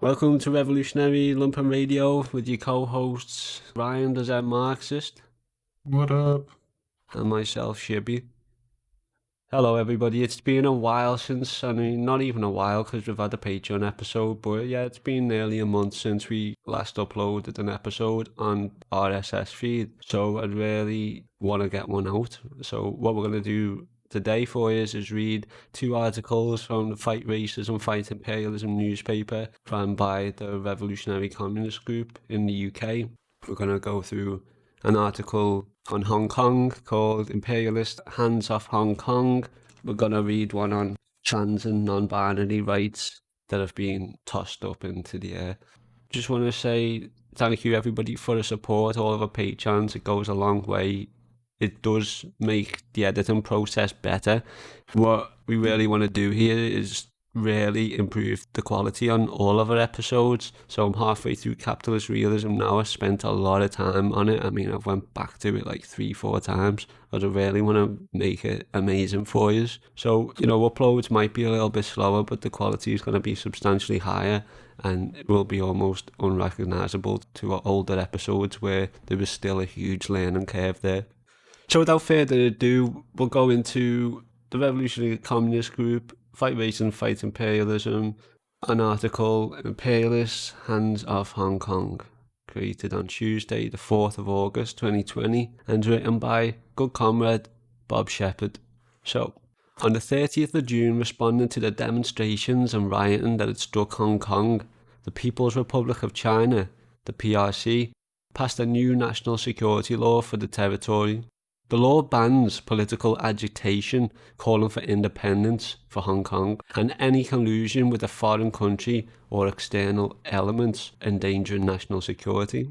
Welcome to Revolutionary Lumpen Radio with your co-hosts Ryan, the Zen Marxist, What up? and myself, Shibby. Hello everybody, it's been a while since, not even a while because we've had a Patreon episode, but yeah, it's been nearly a month since we last uploaded an episode on RSS feed, so I'd really want to get one out. So what we're going to do today for you is read two articles from the Fight Racism, Fight Imperialism newspaper run by the Revolutionary Communist Group in the UK. We're going to go through an article on Hong Kong called Imperialist Hands Off Hong Kong. We're going to read one on trans and non-binary rights that have been tossed up into the air. Just want to say thank you everybody for the support, all of our patrons. It goes a long way. It does make the editing process better. What we really want to do here is really improve the quality on all of our episodes. So I'm halfway through Capitalist Realism now. I spent a lot of time on it. I've went back to it like 3-4 times because I really want to make it amazing for you. So, uploads might be a little bit slower, but the quality is going to be substantially higher and it will be almost unrecognizable to our older episodes where there was still a huge learning curve there. So without further ado, we'll go into the Revolutionary Communist Group, Fight Racism, Fight Imperialism, an article, Imperialists, Hands Off Hong Kong, created on Tuesday, the 4th of August 2020, and written by good comrade Bob Shepard. So, on the 30th of June, responding to the demonstrations and rioting that had struck Hong Kong, the People's Republic of China, the PRC, passed a new national security law for the territory. The law bans political agitation calling for independence for Hong Kong and any collusion with a foreign country or external elements endangering national security.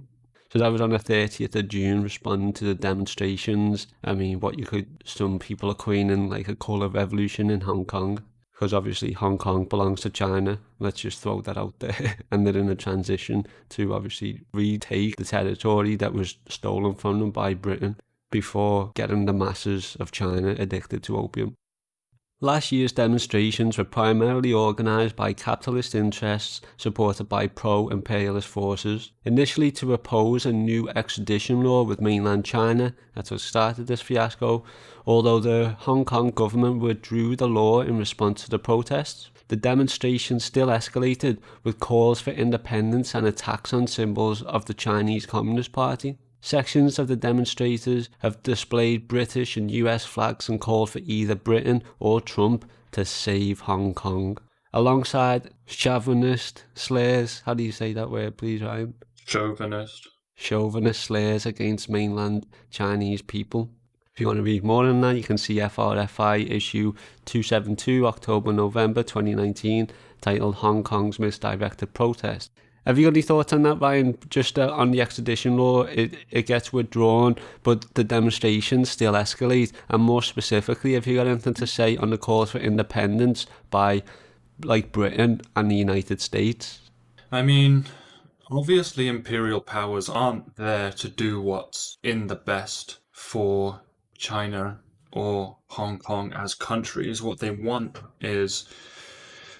So that was on the 30th of June, responding to the demonstrations. Some people are coining like a colour revolution in Hong Kong, because obviously Hong Kong belongs to China. Let's just throw that out there. And they're in a transition to obviously retake the territory that was stolen from them by Britain before getting the masses of China addicted to opium. Last year's demonstrations were primarily organised by capitalist interests supported by pro-imperialist forces, initially to oppose a new extradition law with mainland China. That's what started this fiasco, although the Hong Kong government withdrew the law in response to the protests. The demonstrations still escalated with calls for independence and attacks on symbols of the Chinese Communist Party. Sections of the demonstrators have displayed British and US flags and called for either Britain or Trump to save Hong Kong, alongside chauvinist slurs. How do you say that word, please, Ryan? Chauvinist. Chauvinist slurs against mainland Chinese people. If you want to read more on that, you can see FRFI issue 272, October-November 2019, titled Hong Kong's Misdirected Protest. Have you got any thoughts on that, Ryan? Just on the extradition law, it gets withdrawn, but the demonstrations still escalate. And more specifically, have you got anything to say on the calls for independence by, Britain and the United States? Obviously imperial powers aren't there to do what's in the best for China or Hong Kong as countries. What they want is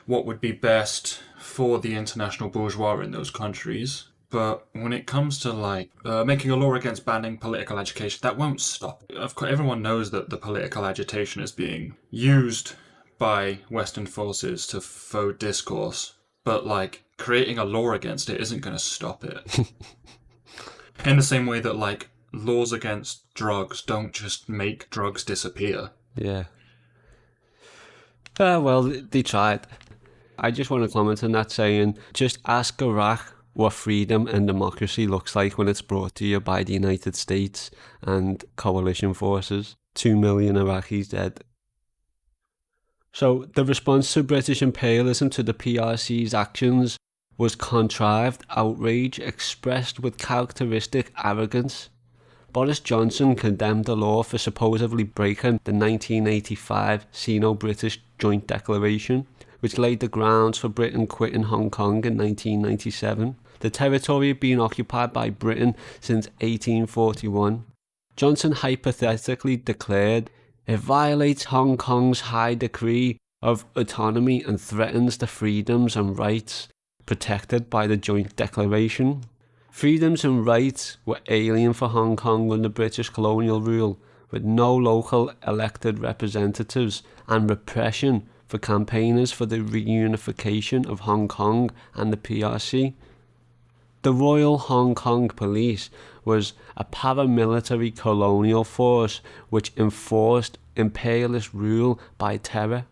what would be best for the international bourgeois in those countries. But when it comes to making a law against banning political agitation, that won't stop. Of course, everyone knows that the political agitation is being used by Western forces to faux discourse, but creating a law against it isn't going to stop it. In the same way that laws against drugs don't just make drugs disappear. Yeah. Well, they tried. I just want to comment on that, saying, just ask Iraq what freedom and democracy looks like when it's brought to you by the United States and coalition forces. 2 million Iraqis dead. So the response to British imperialism to the PRC's actions was contrived outrage expressed with characteristic arrogance. Boris Johnson condemned the law for supposedly breaking the 1985 Sino-British Joint Declaration, which laid the grounds for Britain quitting Hong Kong in 1997. The territory had been occupied by Britain since 1841. Johnson hypothetically declared, "It violates Hong Kong's high decree of autonomy and threatens the freedoms and rights protected by the Joint Declaration. Freedoms and rights were alien for Hong Kong under British colonial rule, with no local elected representatives and repression for campaigners for the reunification of Hong Kong and the PRC. The Royal Hong Kong Police was a paramilitary colonial force which enforced imperialist rule by terror.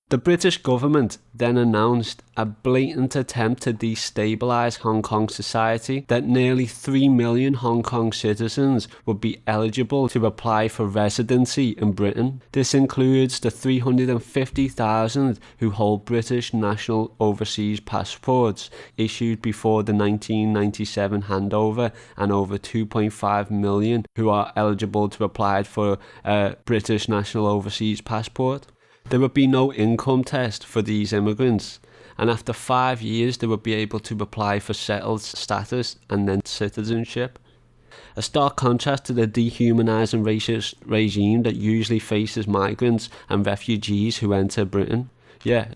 The British government then announced a blatant attempt to destabilise Hong Kong society, that nearly 3 million Hong Kong citizens would be eligible to apply for residency in Britain. This includes the 350,000 who hold British national overseas passports issued before the 1997 handover, and over 2.5 million who are eligible to apply for a British national overseas passport. There would be no income test for these immigrants, and after 5 years they would be able to apply for settled status and then citizenship. A stark contrast to the dehumanising racist regime that usually faces migrants and refugees who enter Britain. Yeah,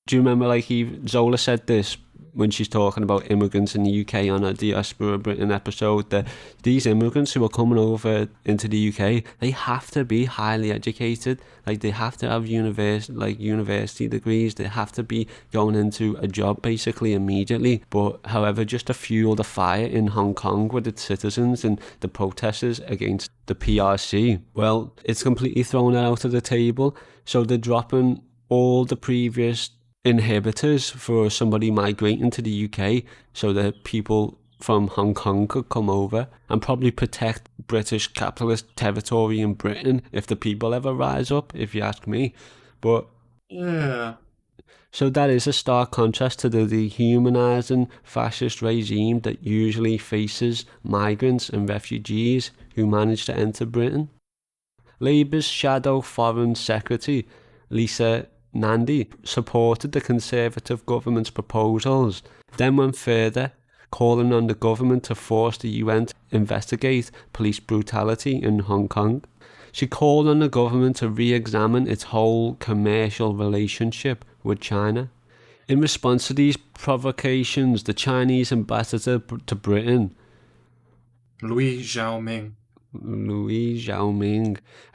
do you remember Zola said this when she's talking about immigrants in the UK on a Diaspora Britain episode, that these immigrants who are coming over into the UK, they have to be highly educated. They have to have university degrees. They have to be going into a job basically immediately. But however, just to fuel the fire in Hong Kong with its citizens and the protesters against the PRC, well, it's completely thrown it out of the table. So they're dropping all the previous inhibitors for somebody migrating to the UK so that people from Hong Kong could come over and probably protect British capitalist territory in Britain if the people ever rise up, if you ask me. But yeah, so that is a stark contrast to the dehumanising fascist regime that usually faces migrants and refugees who manage to enter Britain. Labour's shadow Foreign Secretary, Lisa Nandy, supported the Conservative government's proposals, then went further, calling on the government to force the UN to investigate police brutality in Hong Kong. She called on the government to re-examine its whole commercial relationship with China. In response to these provocations, the Chinese ambassador to Britain, Louis Xiaoming,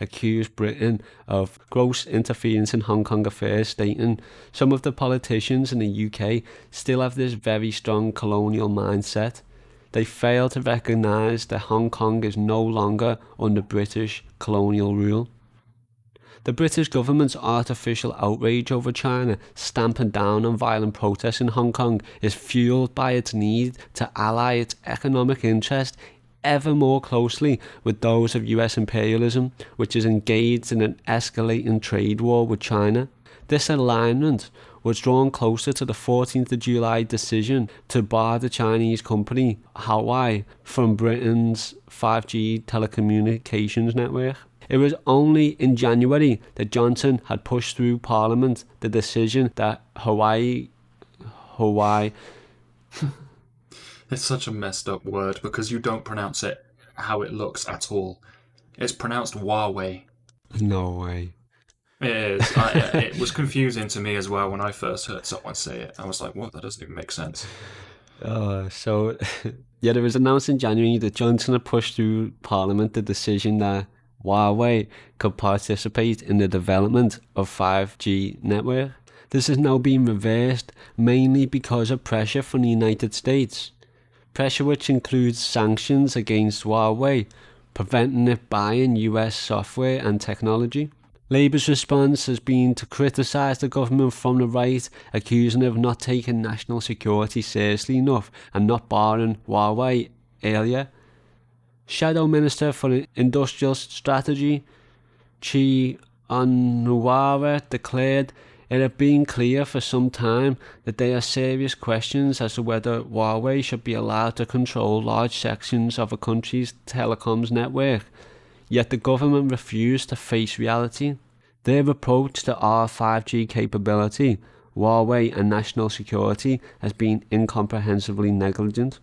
accused Britain of gross interference in Hong Kong affairs, stating, "Some of the politicians in the UK still have this very strong colonial mindset. They fail to recognise that Hong Kong is no longer under British colonial rule." The British government's artificial outrage over China stamping down on violent protests in Hong Kong is fueled by its need to ally its economic interest ever more closely with those of US imperialism, which is engaged in an escalating trade war with China. This alignment was drawn closer to the 14th of July decision to bar the Chinese company Huawei from Britain's 5G telecommunications network. It was only in January that Johnson had pushed through Parliament the decision that Huawei it's such a messed up word because you don't pronounce it how it looks at all. It's pronounced Huawei. No way. It is. It was confusing to me as well when I first heard someone say it. I was like, what? That doesn't even make sense. So it was announced in January that Johnson had pushed through Parliament the decision that Huawei could participate in the development of 5G network. This has now been reversed, mainly because of pressure from the United States. Pressure which includes sanctions against Huawei, preventing it buying US software and technology. Labour's response has been to criticise the government from the right, accusing it of not taking national security seriously enough and not barring Huawei earlier. Shadow Minister for Industrial Strategy, Chi Onwara, declared it had been clear for some time that there are serious questions as to whether Huawei should be allowed to control large sections of a country's telecoms network, yet the government refused to face reality. Their approach to our 5G capability, Huawei and national security has been incomprehensibly negligent.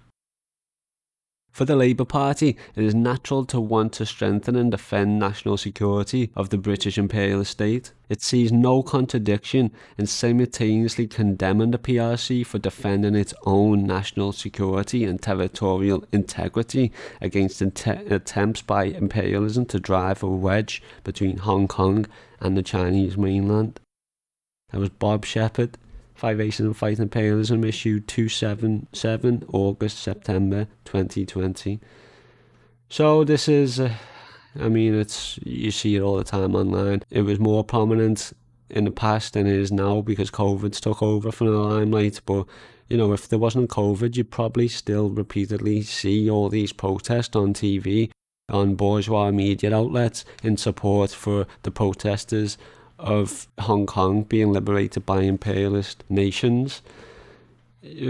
For the Labour Party, it is natural to want to strengthen and defend national security of the British imperialist state. It sees no contradiction in simultaneously condemning the PRC for defending its own national security and territorial integrity against attempts by imperialism to drive a wedge between Hong Kong and the Chinese mainland. That was Bob Shepard. Five and Fight Imperialism, issue 277, August-September 2020. So this is, you see it all the time online. It was more prominent in the past than it is now because COVID's took over from the limelight. But, if there wasn't COVID, you'd probably still repeatedly see all these protests on TV, on bourgeois media outlets in support for the protesters of Hong Kong being liberated by imperialist nations.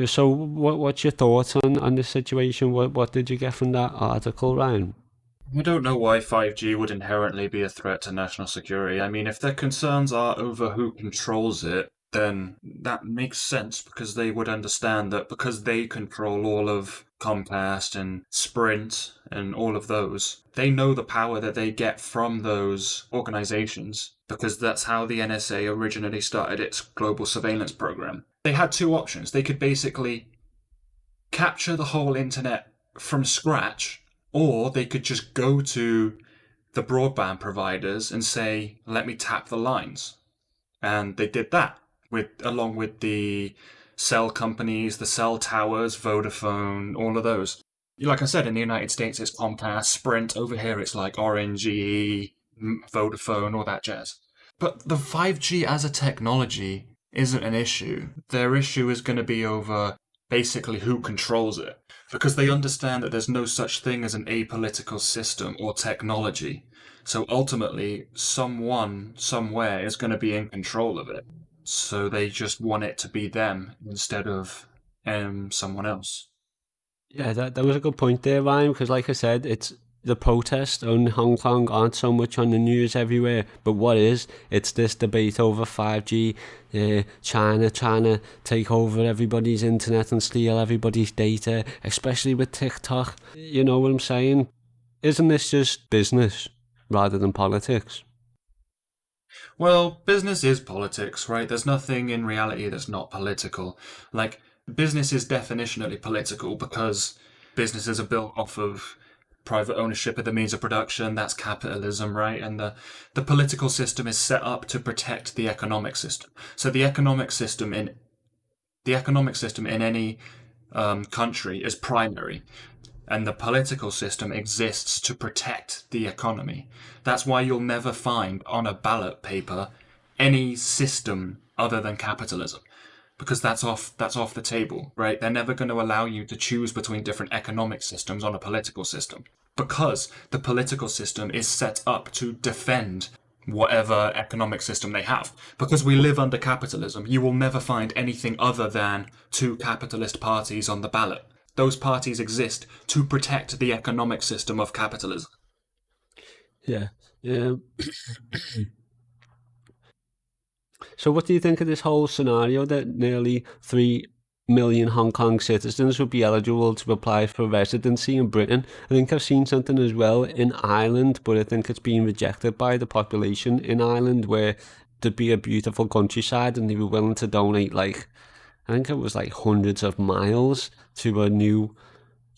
So what's your thoughts on this situation? What did you get from that article, Ryan? I don't know why 5G would inherently be a threat to national security. I mean, if their concerns are over who controls it, then that makes sense because they would understand that because they control all of Comcast and Sprint and all of those, they know the power that they get from those organizations because that's how the NSA originally started its global surveillance program. They had two options. They could basically capture the whole internet from scratch, or they could just go to the broadband providers and say, let me tap the lines. And they did that along with the cell companies, the cell towers, Vodafone, all of those. Like I said, in the United States, it's Comcast, Sprint. Over here, it's like Orange, GE, Vodafone, all that jazz. But the 5G as a technology isn't an issue. Their issue is going to be over basically who controls it. Because they understand that there's no such thing as an apolitical system or technology. So ultimately, someone, somewhere, is going to be in control of it. So they just want it to be them instead of someone else. Yeah, that was a good point there, Ryan, because like I said, it's the protests on Hong Kong aren't so much on the news everywhere, but it's this debate over 5G, China trying to take over everybody's internet and steal everybody's data, especially with TikTok. You know what I'm saying? Isn't this just business rather than politics? Well, business is politics, right? There's nothing in reality that's not political. Like, business is definitionally political because businesses are built off of private ownership of the means of production. That's capitalism, right? And the political system is set up to protect the economic system. So the economic system in any country is primary, and the political system exists to protect the economy. That's why you'll never find on a ballot paper any system other than capitalism, because that's off the table, right? They're never going to allow you to choose between different economic systems on a political system because the political system is set up to defend whatever economic system they have. Because we live under capitalism, you will never find anything other than two capitalist parties on the ballot. Those parties exist to protect the economic system of capitalism. Yeah. Yeah. So what do you think of this whole scenario that nearly 3 million Hong Kong citizens would be eligible to apply for residency in Britain? I think I've seen something as well in Ireland, but I think it's being rejected by the population in Ireland where there'd be a beautiful countryside and they were willing to donate I think it was like hundreds of miles to a new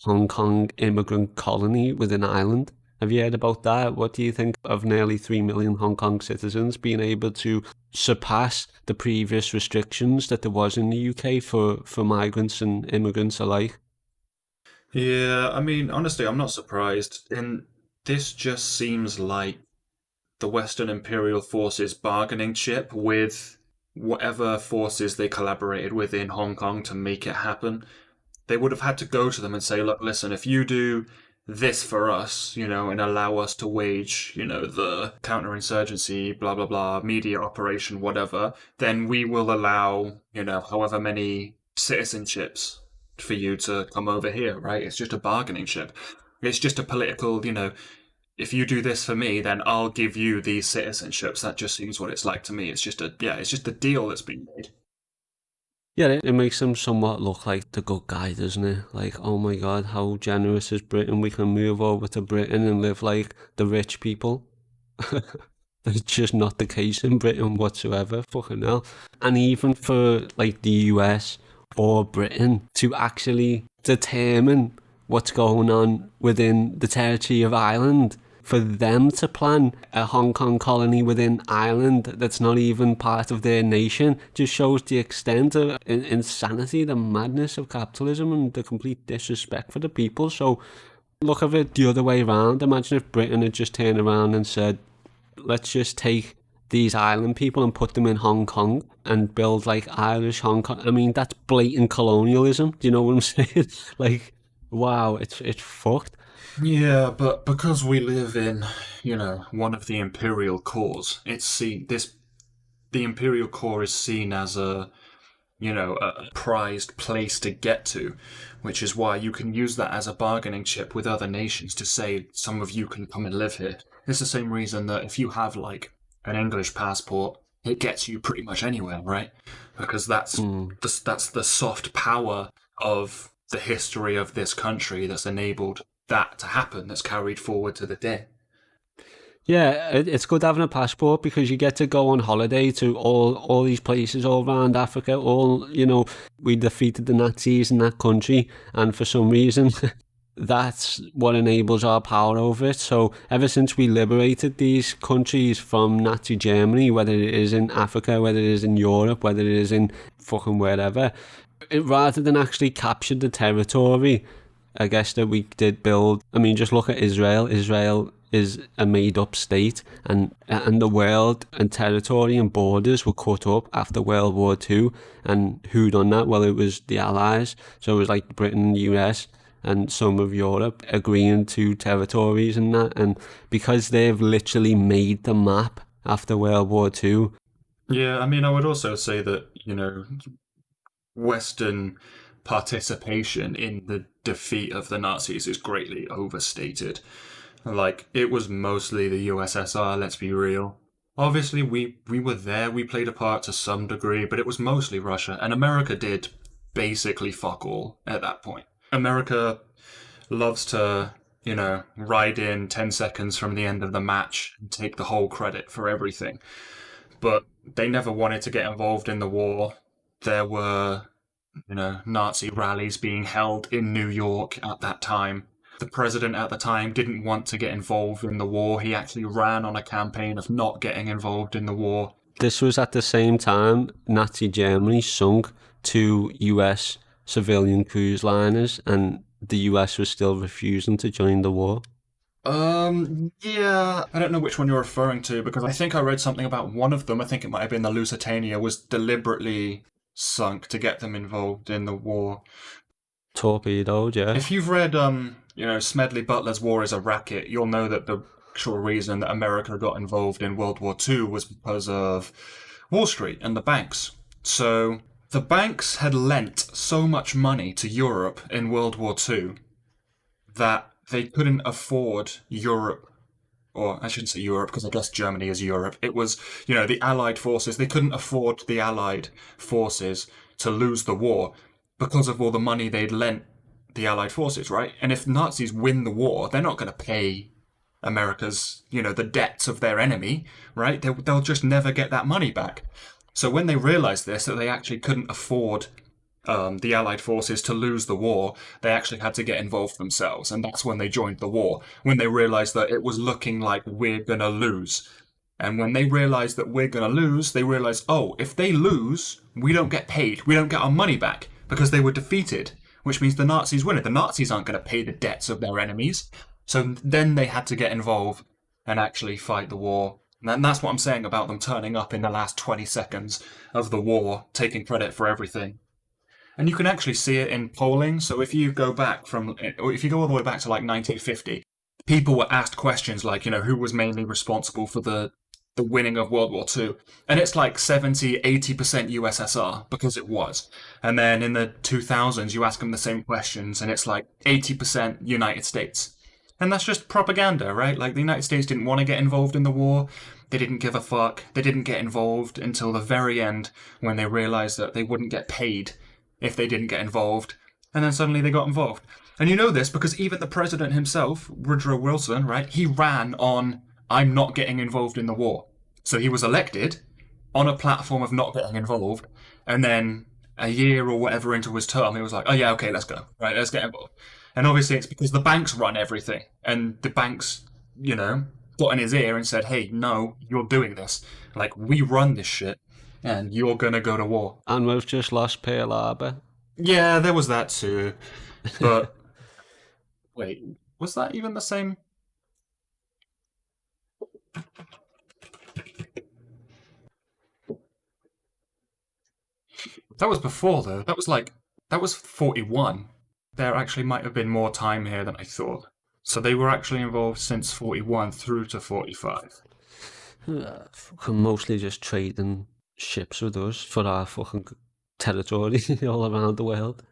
Hong Kong immigrant colony within Ireland. Have you heard about that? What do you think of nearly 3 million Hong Kong citizens being able to surpass the previous restrictions that there was in the UK for migrants and immigrants alike? Yeah, I mean, honestly, I'm not surprised. And this just seems like the Western imperial forces bargaining chip with whatever forces they collaborated with in Hong Kong to make it happen. They would have had to go to them and say, look, listen, if you do this for us, and allow us to wage, the counterinsurgency, blah, blah, blah, media operation, whatever, then we will allow, however many citizenships for you to come over here, right? It's just a bargaining chip. It's just a political, if you do this for me, then I'll give you these citizenships. That just seems what it's like to me. It's just a deal that's been made. Yeah, it makes them somewhat look like the good guy, doesn't it? Like, oh my God, how generous is Britain? We can move over to Britain and live like the rich people. That's just not the case in Britain whatsoever. Fucking hell. And even for like the US or Britain to actually determine what's going on within the territory of Ireland, for them to plan a Hong Kong colony within Ireland that's not even part of their nation, just shows the extent of insanity, the madness of capitalism, and the complete disrespect for the people. So look at it the other way around. Imagine if Britain had just turned around and said, let's just take these island people and put them in Hong Kong and build like Irish Hong Kong. I mean, that's blatant colonialism. Do you know what I'm saying? Like, wow, it's fucked. Yeah, but because we live in, one of the imperial cores, the imperial core is seen as a prized place to get to, which is why you can use that as a bargaining chip with other nations to say some of you can come and live here. It's the same reason that if you have like an English passport, it gets you pretty much anywhere, right? Because Mm. that's the soft power of the history of this country that's enabled that to happen, that's carried forward to the day. Yeah, it's good having a passport because you get to go on holiday to all these places all around Africa. We defeated the Nazis in that country, and for some reason, that's what enables our power over it. So ever since we liberated these countries from Nazi Germany, whether it is in Africa, whether it is in Europe, whether it is in fucking wherever, rather than actually capture the territory, I guess that we did build. I mean, just look at Israel. Israel is a made-up state, and the world and territory and borders were cut up after World War Two. And who done that? Well, it was the Allies. So it was like Britain, US, and some of Europe agreeing to territories and that. And because they've literally made the map after World War Two. Yeah, I mean, I would also say that, Western participation in the defeat of the Nazis is greatly overstated. Like, it was mostly the USSR, let's be real. Obviously, we were there, we played a part to some degree, but it was mostly Russia, and America did basically fuck all at that point. America loves to, ride in 10 seconds from the end of the match and take the whole credit for everything. But they never wanted to get involved in the war. There were, Nazi rallies being held in New York at that time. The president at the time didn't want to get involved in the war. He actually ran on a campaign of not getting involved in the war. This was at the same time Nazi Germany sunk two US civilian cruise liners, and the US was still refusing to join the war. Yeah, I don't know which one you're referring to because I think I read something about one of them. I think it might have been the Lusitania was deliberately sunk to get them involved in the war. Torpedoed, yeah. If you've read, Smedley Butler's War is a Racket, you'll know that the actual reason that America got involved in World War II was because of Wall Street and the banks. So the banks had lent so much money to Europe in World War II that they couldn't afford Europe, or I shouldn't say Europe because I guess Germany is Europe. It was, the Allied forces. They couldn't afford the Allied forces to lose the war because of all the money they'd lent the Allied forces, right? And if Nazis win the war, they're not going to pay America's, the debts of their enemy, right? They'll just never get that money back. So when they realized this, that they actually couldn't afford the Allied forces to lose the war, they actually had to get involved themselves. And that's when they joined the war, when they realized that it was looking like we're going to lose. And when they realized that we're going to lose, they realized, oh, if they lose, we don't get paid. We don't get our money back because they were defeated, which means the Nazis win it. The Nazis aren't going to pay the debts of their enemies. So then they had to get involved and actually fight the war. And that's what I'm saying about them turning up in the last 20 seconds of the war, taking credit for everything. And you can actually see it in polling. So if you go back if you go all the way back to like 1950, people were asked questions like, who was mainly responsible for the winning of World War II. And it's like 70, 80% USSR because it was. And then in the 2000s, you ask them the same questions and it's like 80% United States. And that's just propaganda, right? Like, the United States didn't want to get involved in the war. They didn't give a fuck. They didn't get involved until the very end when they realized that they wouldn't get paid if they didn't get involved. And then suddenly they got involved. And you know this because even the president himself, Woodrow Wilson, right? He ran on, I'm not getting involved in the war. So he was elected on a platform of not getting involved. And then a year or whatever into his term, he was like, oh yeah, okay, let's go. Right, let's get involved. And obviously it's because the banks run everything. And the banks, got in his ear and said, hey, no, you're doing this. Like, we run this shit and you're going to go to war. And we've just lost Pearl Harbor. Yeah, there was that too. But wait, was that even the same? That was before, though. That was 41. There actually might have been more time here than I thought. So they were actually involved since 41 through to 45. Fucking mostly just trading ships with us for our fucking territory all around the world.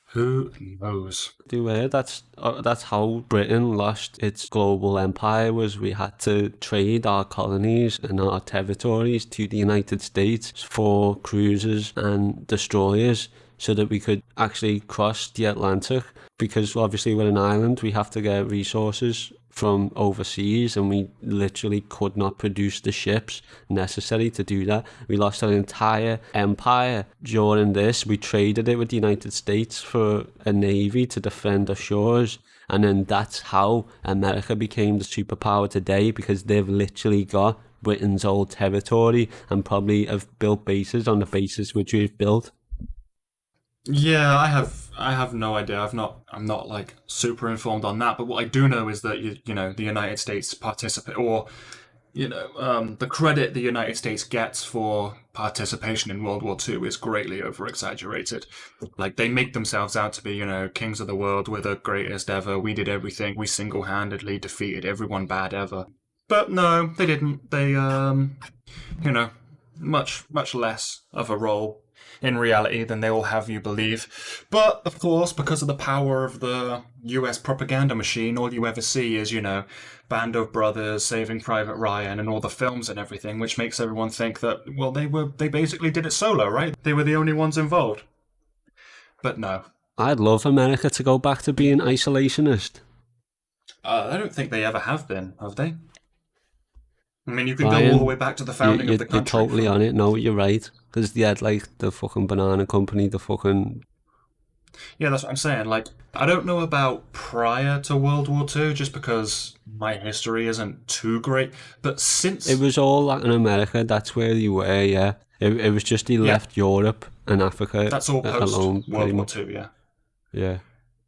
Who knows? That's how Britain lost its global empire. Was we had to trade our colonies and our territories to the United States for cruisers and destroyers, so that we could actually cross the Atlantic. Because obviously we're an island, we have to get resources from overseas, and we literally could not produce the ships necessary to do that. We lost our entire empire during this. We traded it with the United States for a navy to defend our shores, and then that's how America became the superpower today, because they've literally got Britain's old territory and probably have built bases on the bases which we've built. Yeah, I have no idea. I'm not like super informed on that, but what I do know is that the United States participate, or the credit the United States gets for participation in World War II is greatly over exaggerated. Like, they make themselves out to be, kings of the world, we're the greatest ever, we did everything, we single-handedly defeated everyone bad ever. But no, they didn't. They much less of a role in reality than they will have you believe. But of course, because of the power of the US propaganda machine, all you ever see is, Band of Brothers, Saving Private Ryan, and all the films and everything, which makes everyone think that, well, they basically did it solo, right? They were the only ones involved. But no. I'd love America to go back to being isolationist. I don't think they ever have been, have they? I mean, you could go all the way back to the founding of the country. You're totally on it. No, you're right. Because they had, like, the fucking banana company, the fucking... Yeah, that's what I'm saying. Like, I don't know about prior to World War II, just because my history isn't too great. But since... It was all Latin America. That's where you were, yeah. It was just he left Europe and Africa that's all post alone. World War II, yeah. Yeah.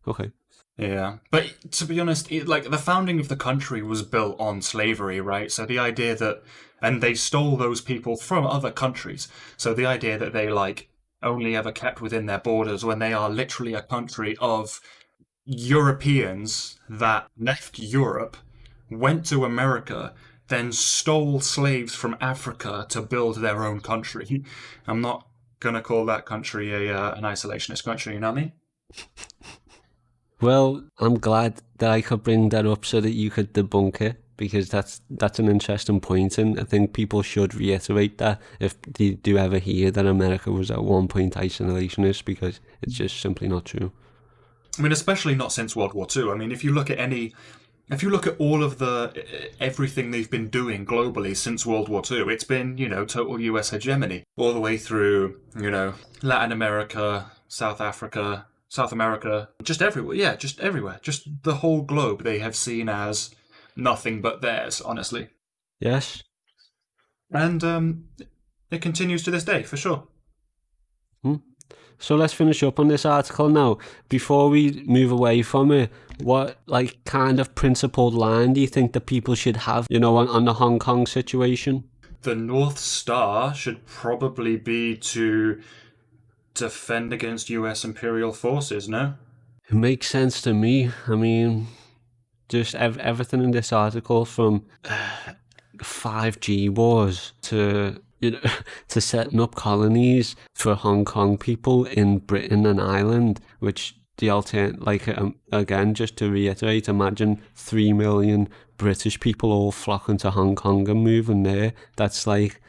Okay. Yeah, but to be honest, like, the founding of the country was built on slavery, right? So the idea that, and they stole those people from other countries. So the idea that they, like, only ever kept within their borders when they are literally a country of Europeans that left Europe, went to America, then stole slaves from Africa to build their own country. I'm not gonna call that country an isolationist country, you know what I mean? Well, I'm glad that I could bring that up so that you could debunk it, because that's an interesting point, and I think people should reiterate that if they do ever hear that America was at one point isolationist, because it's just simply not true. I mean, especially not since World War II. I mean, if you look at all of everything they've been doing globally since World War II, it's been, total US hegemony all the way through, Latin America, South America, just everywhere. Yeah, just everywhere. Just the whole globe they have seen as nothing but theirs, honestly. Yes. And it continues to this day, for sure. So let's finish up on this article now. Before we move away from it, what, like, kind of principled line do you think that people should have, on the Hong Kong situation? The North Star should probably be to defend against US imperial forces, no? It makes sense to me. I mean, just everything in this article, from 5G wars to setting up colonies for Hong Kong people in Britain and Ireland, which the again, just to reiterate, imagine 3 million British people all flocking to Hong Kong and moving there. That's like,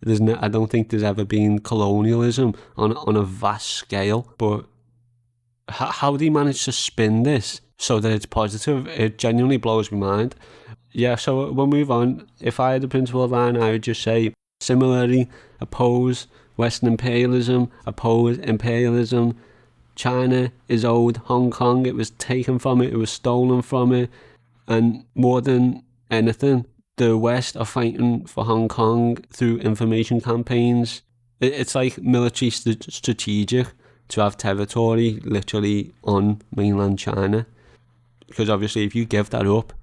I don't think there's ever been colonialism on a vast scale, but how do you manage to spin this so that it's positive? It genuinely blows my mind. Yeah, so we'll move on. If I had a principal line, I would just say, similarly, oppose Western imperialism, oppose imperialism. China is owed Hong Kong. It was taken from it, it was stolen from it. And more than anything, the West are fighting for Hong Kong through information campaigns. It's like military strategic to have territory literally on mainland China. Because obviously if you give that up,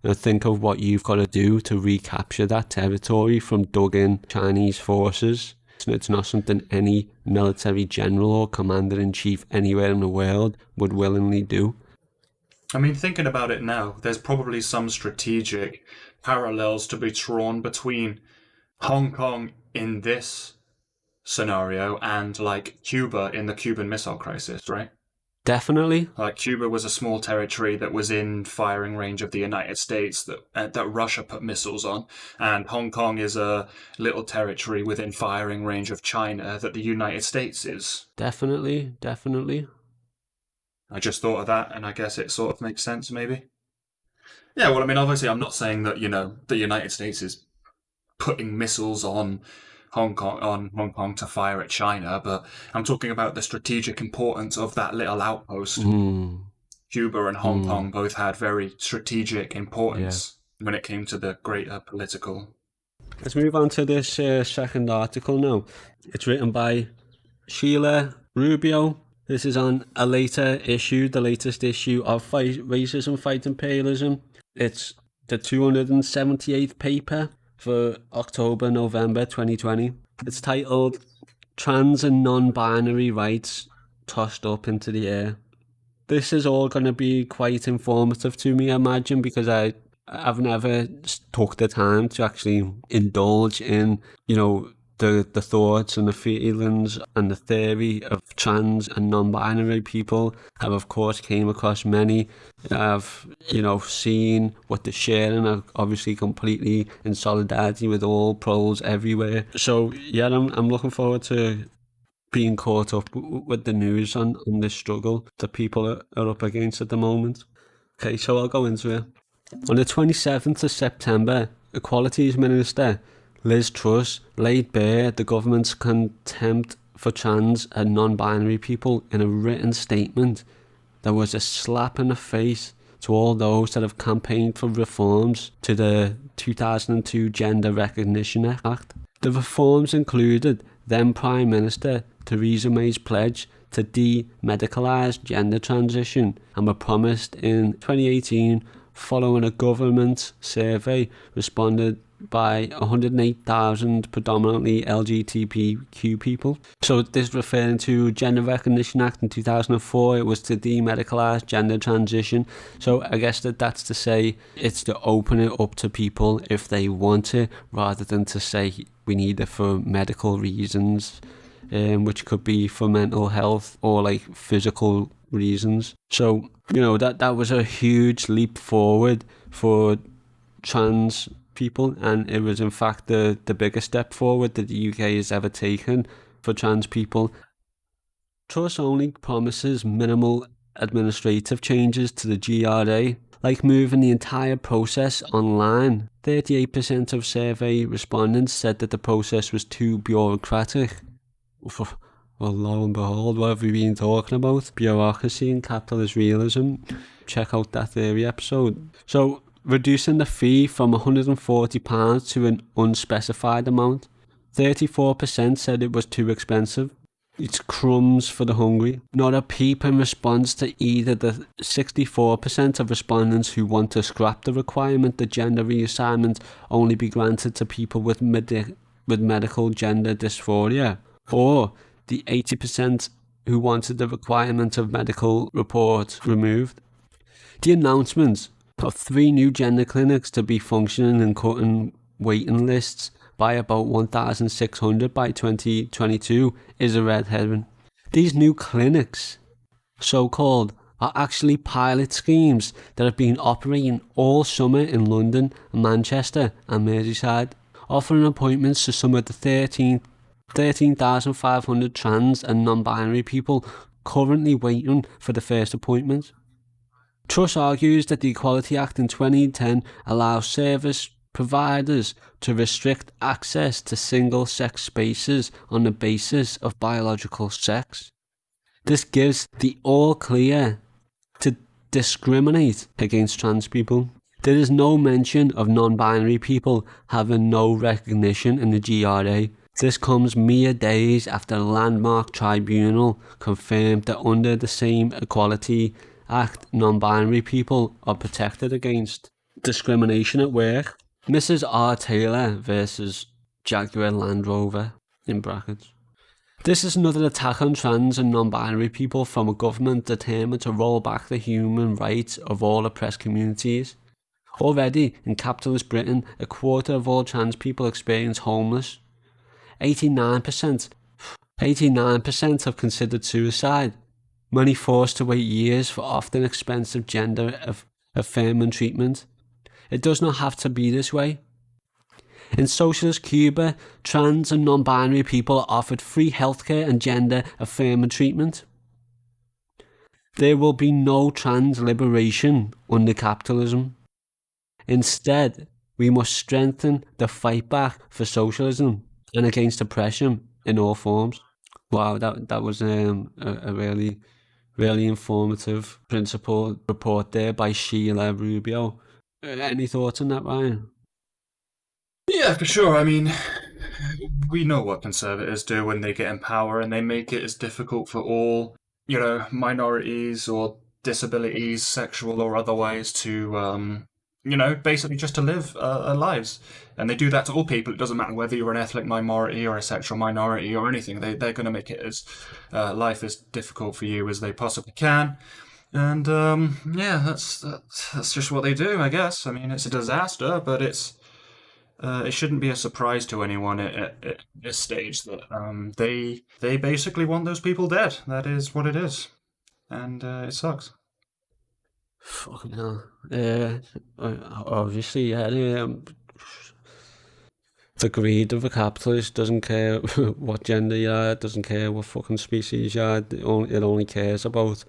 think of what you've got to do to recapture that territory from dug-in Chinese forces. It's not something any military general or commander-in-chief anywhere in the world would willingly do. I mean, thinking about it now, there's probably some strategic parallels to be drawn between Hong Kong in this scenario and like Cuba in the Cuban Missile Crisis, right? Definitely. Like Cuba was a small territory that was in firing range of the United States that Russia put missiles on, and Hong Kong is a little territory within firing range of China that the United States is. Definitely. I just thought of that, and I guess it sort of makes sense, maybe. Yeah, well, I mean, obviously, I'm not saying that the United States is putting missiles on Hong Kong to fire at China, but I'm talking about the strategic importance of that little outpost. Cuba and Hong Kong both had very strategic importance when it came to the greater political. Let's move on to this second article now. It's written by Sheila, Rubio. This is on a later issue, the latest issue of Racism, Fight Imperialism. It's the 278th paper for October-November 2020. It's titled Trans and Non-Binary Rights Tossed Up into the Air. This is all going to be quite informative to me, I imagine, because I've never took the time to actually indulge in, the thoughts and the feelings and the theory of trans and non-binary people. I've of course came across many. I've seen what they're sharing. I'm obviously completely in solidarity with all pros everywhere. So yeah, I'm looking forward to being caught up with the news on this struggle that people are up against at the moment. Okay, so I'll go into it. On the 27th of September, Equalities Minister Liz Truss laid bare the government's contempt for trans and non-binary people in a written statement that was a slap in the face to all those that have campaigned for reforms to the 2002 Gender Recognition Act. The reforms included then Prime Minister Theresa May's pledge to de-medicalise gender transition and were promised in 2018 following a government survey responded by 108,000 predominantly LGBTQ people. So this referring to Gender Recognition Act in 2004, it was to demedicalise gender transition. So I guess that's to say it's to open it up to people if they want it, rather than to say we need it for medical reasons, which could be for mental health or like physical reasons. So that was a huge leap forward for trans people, and it was in fact the biggest step forward that the UK has ever taken for trans people. Truss only promises minimal administrative changes to the GRA, like moving the entire process online. 38% of survey respondents said that the process was too bureaucratic. Well, lo and behold, what have we been talking about? Bureaucracy and capitalist realism. Check out that theory episode. So, reducing the fee from £140 to an unspecified amount. 34% said it was too expensive. It's crumbs for the hungry. Not a peep in response to either the 64% of respondents who want to scrap the requirement that gender reassignment only be granted to people with medical gender dysphoria, or the 80% who wanted the requirement of medical reports removed. The announcement of 3 new gender clinics to be functioning and cutting waiting lists by about 1,600 by 2022 is a red herring. These new clinics so-called, are actually pilot schemes that have been operating all summer in London, Manchester and Merseyside, offering appointments to some of the 13,500 trans and non-binary people currently waiting for the first appointment. Truss argues that the Equality Act in 2010 allows service providers to restrict access to single-sex spaces on the basis of biological sex. This gives the all clear to discriminate against trans people. There is no mention of non-binary people having no recognition in the GRA. This comes mere days after the landmark tribunal confirmed that under the same Equality Act, non-binary people are protected against discrimination at work. Mrs. R. Taylor versus Jaguar Land Rover, in brackets. This is another attack on trans and non-binary people from a government determined to roll back the human rights of all oppressed communities. Already, in capitalist Britain, a quarter of all trans people experience homeless. 89% have considered suicide. Many forced to wait years for often expensive gender affirming treatment. It does not have to be this way. In socialist Cuba, trans and non-binary people are offered free healthcare and gender affirming treatment. There will be no trans liberation under capitalism. Instead, we must strengthen the fight back for socialism and against oppression in all forms. Wow, that was a really informative principle report there by Sheila Rubio. Any thoughts on that, Ryan? Yeah, for sure. I mean, we know what conservatives do when they get in power, and they make it as difficult for all, minorities or disabilities, sexual or otherwise, to, basically just to live lives. And they do that to all people. It doesn't matter whether you're an ethnic minority or a sexual minority or anything. They're going to make it as life as difficult for you as they possibly can. And yeah, that's just what they do, I guess. I mean, it's a disaster, but it shouldn't be a surprise to anyone at this stage that they basically want those people dead. That is what it is, and it sucks. Fucking hell. Obviously, yeah. The greed of a capitalist doesn't care what gender you are, doesn't care what fucking species you are. It only cares about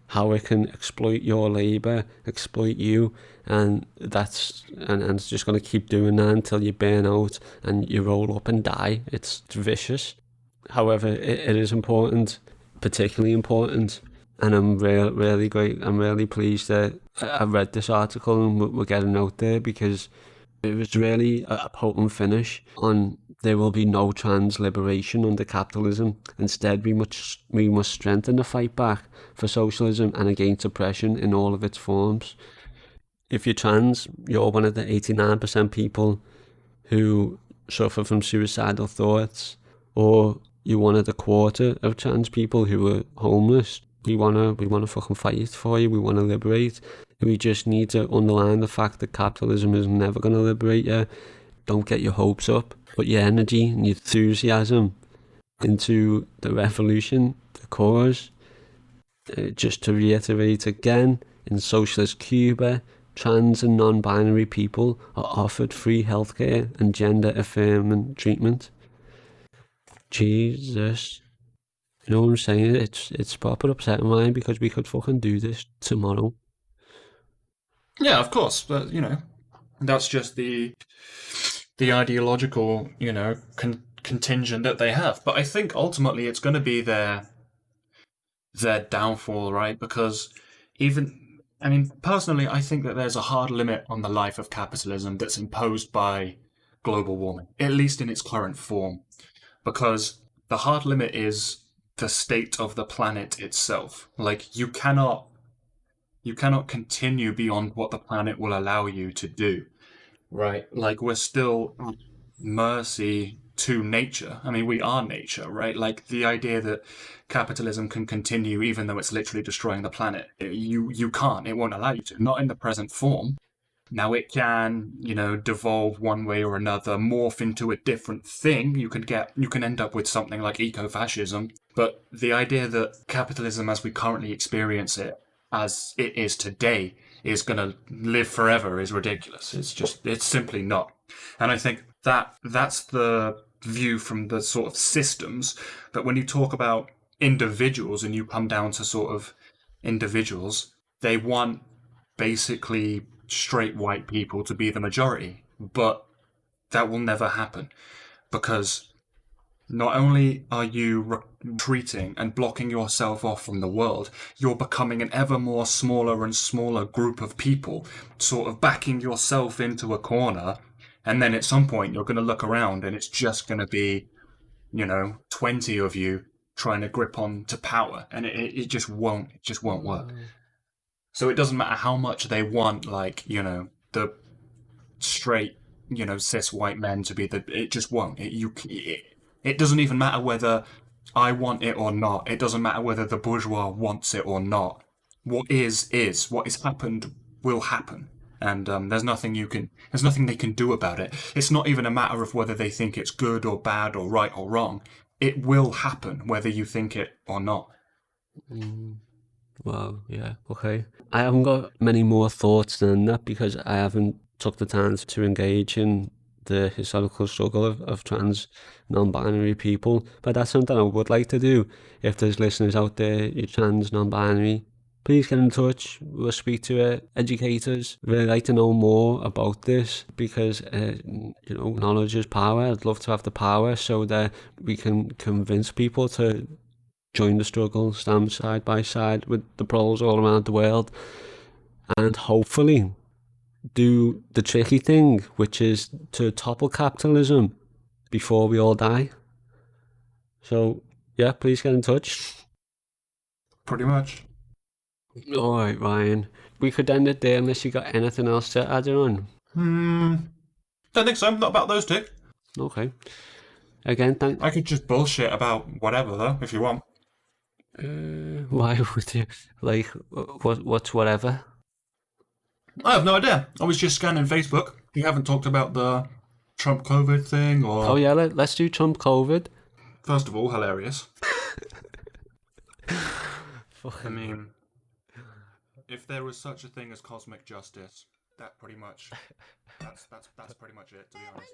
how it can exploit your labour, exploit you, and it's just going to keep doing that until you burn out and you roll up and die. It's vicious. However, it is important, particularly important, and I'm really great. I'm really pleased that I read this article and we're getting out there, because it was really a potent finish on there will be no trans liberation under capitalism. Instead, we must strengthen the fight back for socialism and against oppression in all of its forms. If you're trans, you're one of the 89% people who suffer from suicidal thoughts, or you're one of the quarter of trans people who are homeless. We wanna fucking fight for you. We wanna liberate. We just need to underline the fact that capitalism is never gonna liberate you. Don't get your hopes up. Put your energy and your enthusiasm into the revolution, the cause. Just to reiterate again, in socialist Cuba, trans and non-binary people are offered free healthcare and gender affirming treatment. Jesus. You know what I'm saying? It's proper upsetting, mine, because we could fucking do this tomorrow. Yeah, of course, but that's just the ideological contingent that they have. But I think ultimately it's going to be their downfall, right? Because even, I mean, personally, I think that there's a hard limit on the life of capitalism that's imposed by global warming, at least in its current form. Because the hard limit is the state of the planet itself. Like, you cannot continue beyond what the planet will allow you to do, right? Like, we're still at mercy to nature. I mean, we are nature, right? Like, the idea that capitalism can continue even though it's literally destroying the planet, you can't. It won't allow you to. Not in the present form. Now it can, devolve one way or another, morph into a different thing. You can end up with something like eco-fascism. But the idea that capitalism as we currently experience it, as it is today, is going to live forever is ridiculous. It's simply not. And I think that's the view from the sort of systems. But when you talk about individuals and you come down to sort of individuals, they want basically straight white people to be the majority. But that will never happen because not only are you retreating and blocking yourself off from the world, you're becoming an ever more smaller and smaller group of people, sort of backing yourself into a corner. And then at some point, you're going to look around and it's just going to be, 20 of you trying to grip on to power. And it just won't work. So it doesn't matter how much they want, like, the straight, cis white men to be it just won't. It doesn't even matter whether I want it or not. It doesn't matter whether the bourgeois wants it or not. What is. What has happened will happen. And there's nothing they can do about it. It's not even a matter of whether they think it's good or bad or right or wrong. It will happen whether you think it or not. Wow, yeah, okay. I haven't got many more thoughts than that because I haven't took the time to engage in the historical struggle of trans non-binary people. But that's something I would like to do. If there's listeners out there, you're trans, non-binary, please get in touch. We'll speak to educators. Really like to know more about this because, knowledge is power. I'd love to have the power so that we can convince people to join the struggle, stand side by side with the pros all around the world, and hopefully do the tricky thing, which is to topple capitalism before we all die. So, yeah, please get in touch. Pretty much. All right, Ryan. We could end it there unless you got anything else to add on. Don't think so. Not about those two. Okay. Again, thank. I could just bullshit about whatever though, if you want. Why would you like what's whatever? I have no idea. I was just scanning Facebook. You haven't talked about the Trump COVID thing or. Oh yeah, let's do Trump COVID. First of all, hilarious. I mean, if there was such a thing as cosmic justice, that's pretty much it, to be honest.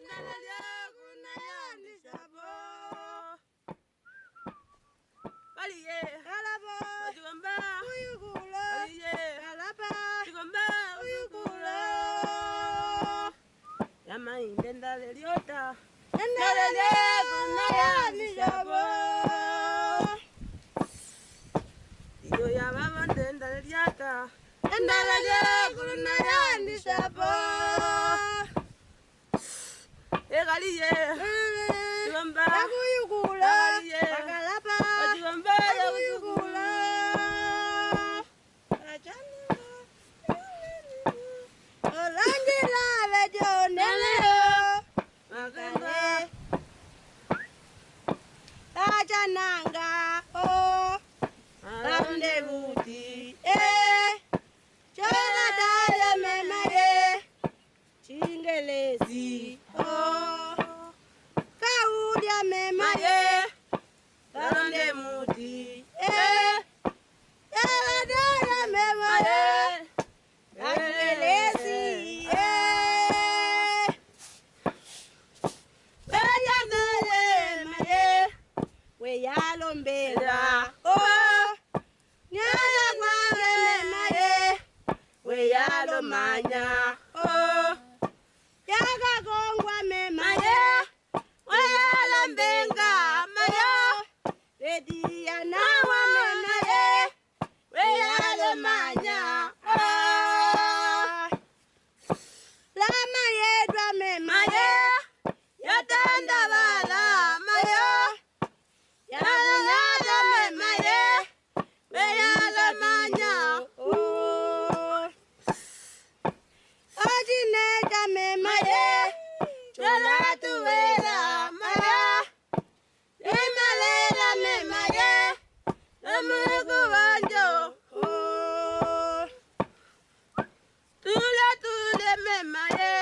memaye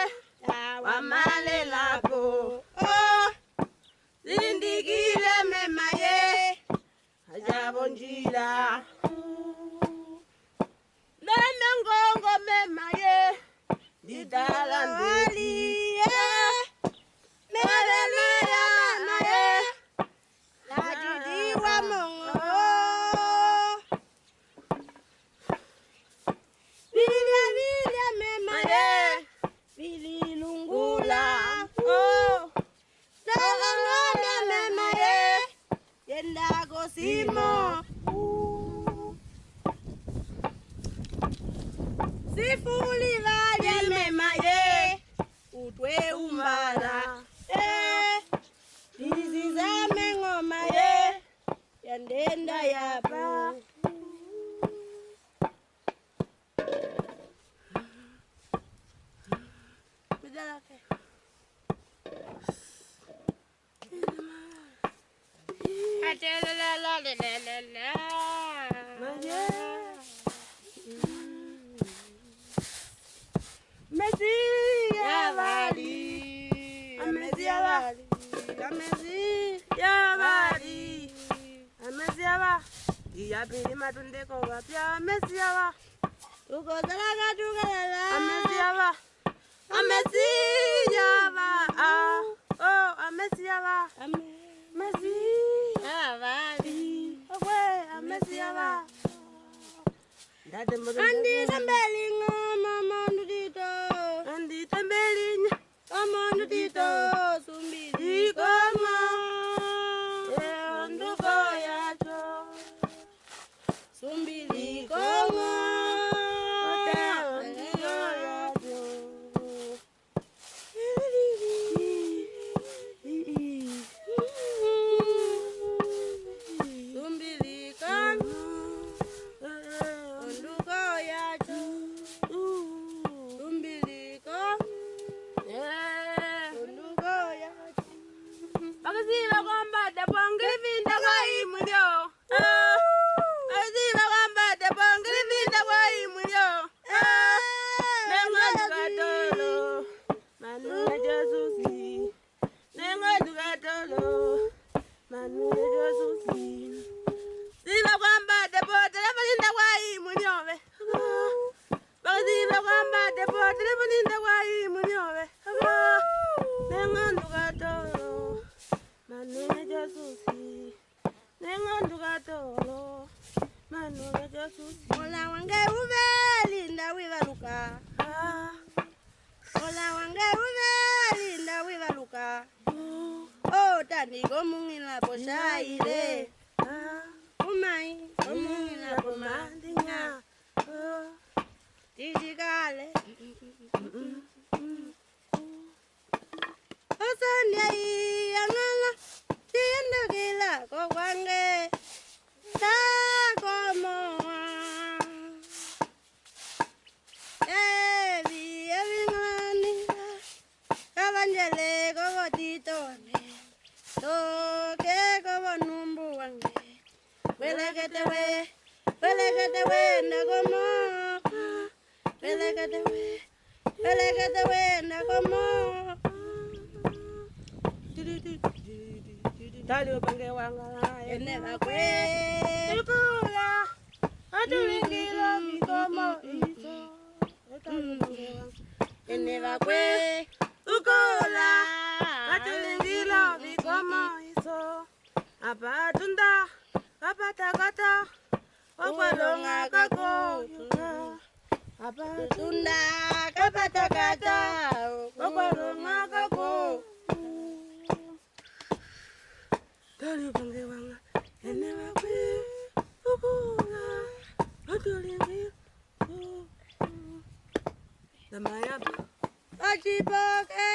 wamalela-po oh zindikile memaye ajabonjila nanongongo memaye ditalandeliye meremeya memaye lajidiwa mongo Vilya memaye vililungula oh Nalangana memaye yenda gosimo Sifuli valya memaye utwe umbala Izizame ngoma ye yandenda yapa Yapili matundeko wapya amesiawa ukozalaga tugalala amesiawa amesiawa oh amesiawa amesiawa owe amesiawa andi tambelinga mama ndito andi tambelinya mama ndito sumbili koma nduko yacho Sumbili kongo otanyo yacho Sumbili kongo onduko yacho Sumbili kongo onduko yacho Bakasiba kwamba dabongili vinda kwa imulyo Ola wange uvelinda wivaluka Ola wange uvelinda wivaluka Oh tandiko mungila poshaire Umai mungila pomandinga Tijikale Osanya iyangala Tiyendukila kokwange Takomoa Kavanjale kokotito wange Toke kovanumbu wange Welekete we ndakomo Welekete we ndakomo Tali upange wanga eneva kwe Ukula Atulingilo mikomo iso Eneva kwe Ukula Atulingilo mikomo iso Apatunda Apatakata Wakwalonga kakoyuka Apatunda Kapatakata Wakwalonga kakoyuka Tali upange wanga eneva kwe Ukula Atulingilo Damayaba Ajiboke